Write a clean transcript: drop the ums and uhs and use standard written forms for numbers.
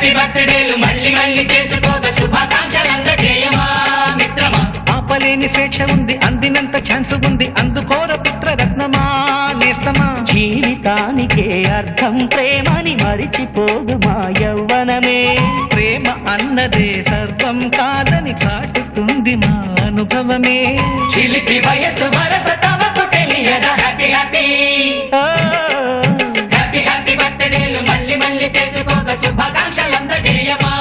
Happy బర్త్డేలు మళ్ళీ మళ్ళీ చేసుకోక శుభాకాంక్షలందజేయమా మిత్రమా. ఆపలేని స్వేచ్ఛ ఉంది, అందినంత ఛాన్స్ ఉంది, అందుకోర పుత్రరత్నమా నేస్తమా. జీవితానికే అర్థం ప్రేమని మరిచిపోదు మా యవ్వనమే. ప్రేమ అన్నదే సర్వం కాదని చాటుతుంది మా అనుభవమే. చిలిపి వయసు వరస తమకు తెలియదా హ్యాపీ హ్యాపీ హ్యాపీ హ్యాపీ బర్త్డేలు మళ్ళీ మళ్ళీ చేసుకోక శుభాకాంక్షలందజేయమా.